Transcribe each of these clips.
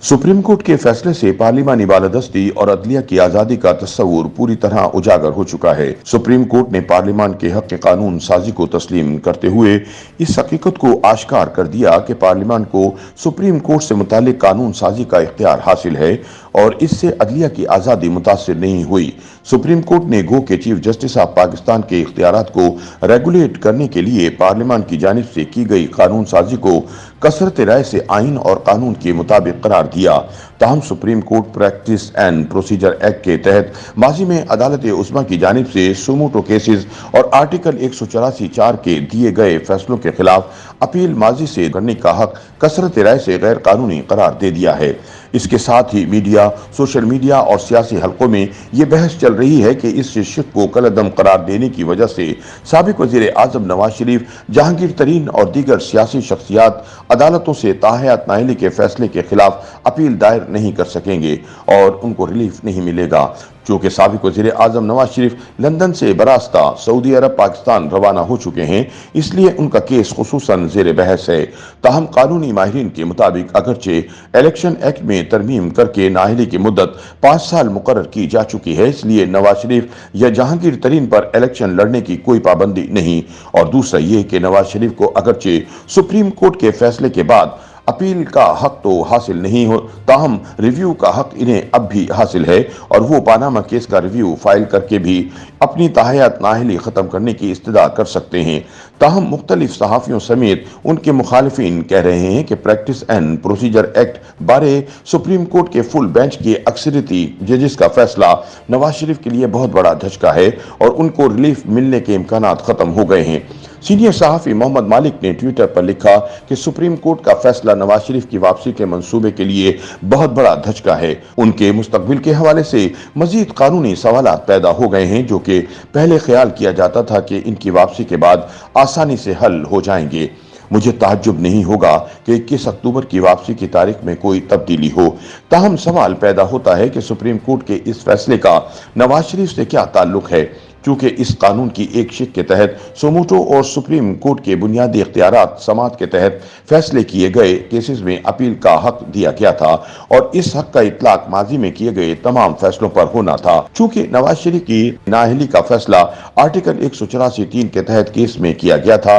Supreme court के फैसले से पार्लिमानी बालादस्ती और अदलिया की आजादी का तस्वुर पूरी तरह उजागर हो चुका है। सुप्रीम कोर्ट ने पार्लिमान के हक कानून साजी को तस्लीम करते हुए इस हकीकत को आश्कार कर दिया कि पार्लिमान को सुप्रीम कोर्ट से मुतालिक कानून साजी का इख्तियार हासिल है और इससे अदलिया की आजादी मुतासिर नहीं हुई। सुप्रीम कोर्ट ने गो के चीफ जस्टिस ऑफ पाकिस्तान के इख्तियारात को रेगुलेट करने के लिए पार्लिमान की जानिब से की गई कानून साजी को कसरत राय से आइन और कानून के मुताबिक करार दिया। ताहम supreme court practice and procedure act के तहत माजी में अदालत उस्मा की जानिब से सुमोटो केसेस और आर्टिकल 184(4) के दिए गए फैसलों के खिलाफ अपील माजी से करने का हक कसरत राय से गैर कानूनी करार दे दिया है। इसके साथ ही मीडिया, सोशल मीडिया और सियासी हलकों में ये बहस चल रही है कि इस शिक को कलअदम करार देने की वजह से साबिक वजीर आजम नवाज शरीफ, जहांगीर तरीन और दीगर सियासी शख्सियात अदालतों से ताहयात नाअहली के फैसले के खिलाफ अपील दायर नहीं कर सकेंगे और उनको रिलीफ नहीं मिलेगा। चूंकि साबिक वजीर आजम नवाज शरीफ लंदन से बरास्ता सऊदी अरब पाकिस्तान रवाना हो चुके हैं, इसलिए उनका केस खुसूसन ज़ेर बहस है। ताहम कानूनी माहिरीन के मुताबिक अगरचे इलेक्शन एक्ट में तरमीम करके नाअहली की मुद्दत 5 साल मुकर्रर की जा चुकी है, इसलिए नवाज शरीफ या जहांगीर तरीन पर इलेक्शन लड़ने की कोई पाबंदी नहीं। और दूसरा ये कि नवाज शरीफ को अगरचे सुप्रीम कोर्ट के फैसले के बाद अपील का हक तो हासिल नहीं हो, ताहम रिव्यू का हक इन्हें अब भी हासिल है और वो पानामा केस का रिव्यू फाइल करके भी अपनी ताहयात नाअहली ख़त्म करने की इस्तदा कर सकते हैं। ताहम मुख्तलिफ सहाफ़ियों समेत उनके मुखालिफिन कह रहे हैं कि प्रैक्टिस एंड प्रोसीजर एक्ट बारे सुप्रीम कोर्ट के फुल बेंच की अक्सरियती जजेस का फैसला नवाज शरीफ के लिए बहुत बड़ा झटका है और उनको रिलीफ मिलने के इम्कानात ख़त्म हो गए हैं। सीनियर सहाफ़ी मोहम्मद मालिक ने ट्विटर पर लिखा कि सुप्रीम कोर्ट का फैसला नवाज शरीफ की वापसी के मंसूबे के लिए बहुत बड़ा धचका है। उनके मुस्तकबिल के हवाले से मजीद कानूनी सवालात पैदा हो गए हैं जो कि पहले ख्याल किया जाता था कि इनकी वापसी के बाद आसानी से हल हो जाएंगे। मुझे ताज्जुब नहीं होगा कि 21 अक्टूबर की वापसी की तारीख में कोई तब्दीली हो। ताहम सवाल पैदा होता है कि सुप्रीम कोर्ट के इस फैसले का नवाज शरीफ से क्या ताल्लुक है, चूंकि इस कानून की एक शिक के तहत सुमोटो और सुप्रीम कोर्ट के बुनियादी इख्तियारात समात के तहत फैसले किए गए केसेस में अपील का हक दिया गया था और इस हक का इतलाक माजी में किए गए तमाम फैसलों पर होना था। चूंकि नवाज शरीफ की नाअहली का फैसला आर्टिकल 184(3) के तहत केस में किया गया था,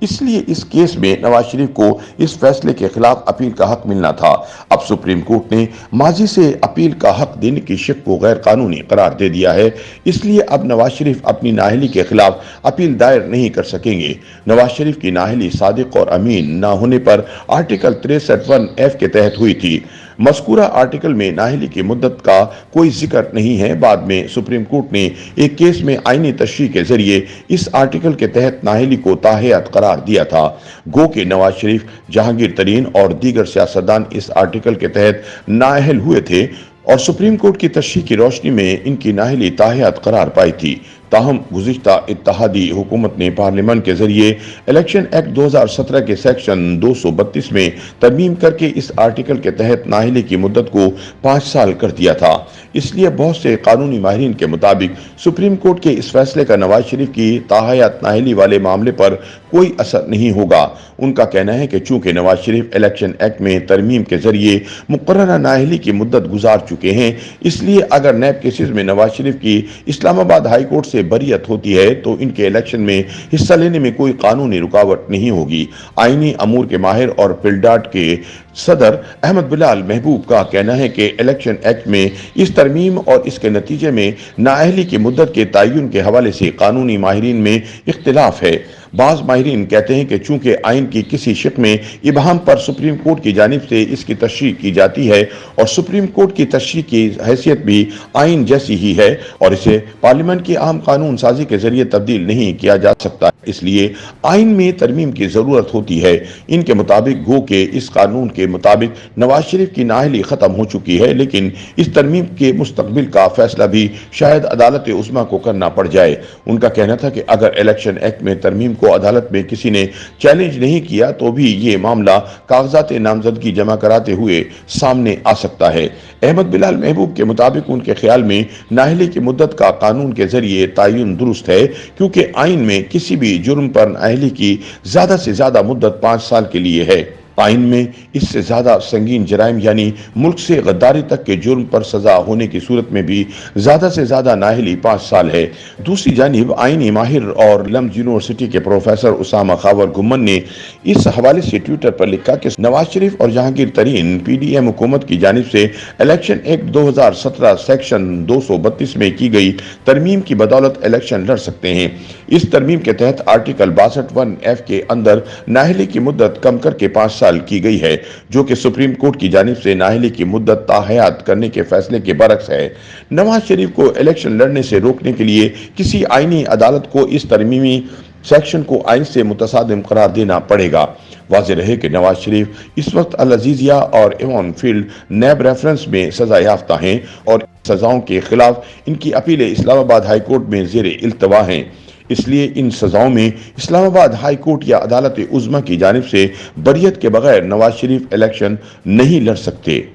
इसलिए इस केस में नवाज शरीफ को इस फैसले के खिलाफ अपील का हक मिलना था। अब सुप्रीम कोर्ट ने माजी से अपील का हक देने की शिक को गैर कानूनी करार दे दिया है, इसलिए अब नवाज शरीफ अपनी नाअहली के खिलाफ अपील दायर नहीं कर सकेंगे। नवाज शरीफ की नाअहली सादिक और अमीन न होने पर आर्टिकल 63(1)(f) के तहत हुई थी। मज़कूरा आर्टिकल में नाअहली की मुद्दत का कोई जिक्र नहीं है। बाद में सुप्रीम कोर्ट ने एक केस में आईनी तशरीह के जरिए इस आर्टिकल के तहत नाअहली को ताहयात करार दिया था। गो के नवाज शरीफ, जहांगीर तरीन और दीगर सियासतदान इस आर्टिकल के तहत नाअहल हुए थे और सुप्रीम कोर्ट की तशरीह की रोशनी में इनकी नाअहली ताहयात करार पाई थी। ताहम गुज़िश्ता इत्तेहादी हुकूमत ने पार्लियामेंट के जरिए इलेक्शन एक्ट 2017 के सेक्शन 232 में तरमीम करके इस आर्टिकल के तहत नाअहली की मुद्दत को 5 साल कर दिया था। इसलिए बहुत से कानूनी माहिरीन के मुताबिक सुप्रीम कोर्ट के इस फैसले का नवाज शरीफ की ताहयात नाअहली वाले मामले पर कोई असर नहीं होगा। उनका कहना है कि चूंकि नवाज शरीफ इलेक्शन एक्ट में तरमीम के जरिए मुकर्ररा नाअहली की मुद्दत गुजार चुके हैं, इसलिए अगर नैब केसेस में नवाज शरीफ की इस्लामाबाद हाई कोर्ट से बरियत होती है तो इनके इलेक्शन में हिस्सा लेने में कोई कानूनी रुकावट नहीं होगी। आईनी अमूर के माहिर और पिलडाट के सदर अहमद बिलाल महबूब का कहना है कि इलेक्शन एक्ट में इस तरमीम और इसके नतीजे में नाअहली की मुद्दत के तयन के हवाले से कानूनी माहिरीन में इख्तिलाफ है। बाज़ माहिरीन कहते हैं कि चूंकि आइन की किसी शिक में इबहम पर सुप्रीम कोर्ट की जानिब से इसकी तशरीह की जाती है और सुप्रीम कोर्ट की तशरीह की हैसियत भी आइन जैसी ही है और इसे पार्लियामेंट की आम कानून साजी के जरिए तब्दील नहीं किया जा सकता, इसलिए आइन में तरमीम की ज़रूरत होती है। इनके मुताबिक गो के इस कानून के मुताबिक नवाज शरीफ की नाअहली ख़त्म हो चुकी है, लेकिन इस तरमीम के मुस्तकबिल का फैसला भी शायद अदालत उस्मा को करना पड़ जाए। उनका कहना था कि अगर इलेक्शन एक्ट में तरमीम को अदालत में किसी ने चैलेंज नहीं किया तो भी ये मामला कागजात नामजदगी जमा कराते हुए सामने आ सकता है। अहमद बिलाल महबूब के मुताबिक उनके ख्याल में नाअहली की मुद्दत का कानून के जरिए तयन दुरुस्त है, क्योंकि आइन में किसी भी जुर्म पर नाअहली की ज्यादा से ज्यादा मुद्दत 5 साल के लिए है। आइन में इससे ज्यादा संगीन जराइम यानी मुल्क से गद्दारी तक के जुर्म पर सजा होने की सूरत में भी ज्यादा से ज्यादा नाअहली 5 साल है। दूसरी जानिब आईनी माहिर और लम्स यूनिवर्सिटी के प्रोफेसर उसामा खावर गुम्मन ने इस हवाले से ट्विटर पर लिखा कि नवाज शरीफ और जहांगीर तरीन पीडीएम हुकूमत की जानिब से इलेक्शन एक्ट 2017 सेक्शन 232 में की गई तरमीम की बदौलत इलेक्शन लड़ सकते हैं। इस तरमीम के तहत आर्टिकल 62(1)(f) के अंदर नाअहली की मुद्दत कम करके 5 साल की गई है, जो कि सुप्रीम कोर्ट की जानिब से नाअहली की मुद्दत ताहयात करने के फैसले के बरक्स है। नवाज शरीफ को इलेक्शन लड़ने से रोकने के लिए किसी आईनी अदालत को इस तरमीमी सेक्शन को आइन से मुतसादिम करार देना पड़ेगा। वाज़ेह रहे कि नवाज शरीफ इस वक्त अल अजीजिया और एवन फील्ड नैब रेफरेंस में सजा याफ्ता हैं और सजाओं के खिलाफ इनकी अपीलें इस्लामाबाद हाई कोर्ट में ज़ेर इल्तवा हैं। इसलिए इन सजाओं में इस्लामाबाद हाई कोर्ट या अदालत उज़्मा की जानिब से बरियत के बगैर नवाज शरीफ इलेक्शन नहीं लड़ सकते।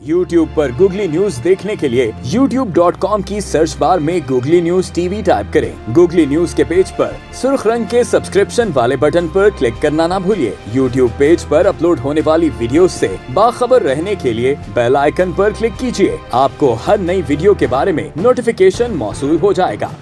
YouTube पर गूगली न्यूज देखने के लिए youtube.com की सर्च बार में गूगली न्यूज टीवी टाइप करें। गूगली न्यूज के पेज पर सुर्ख रंग के सब्सक्रिप्शन वाले बटन पर क्लिक करना ना भूलिए। YouTube पेज पर अपलोड होने वाली वीडियो से बाखबर रहने के लिए बेल आइकन पर क्लिक कीजिए। आपको हर नई वीडियो के बारे में नोटिफिकेशन मौसूल हो जाएगा।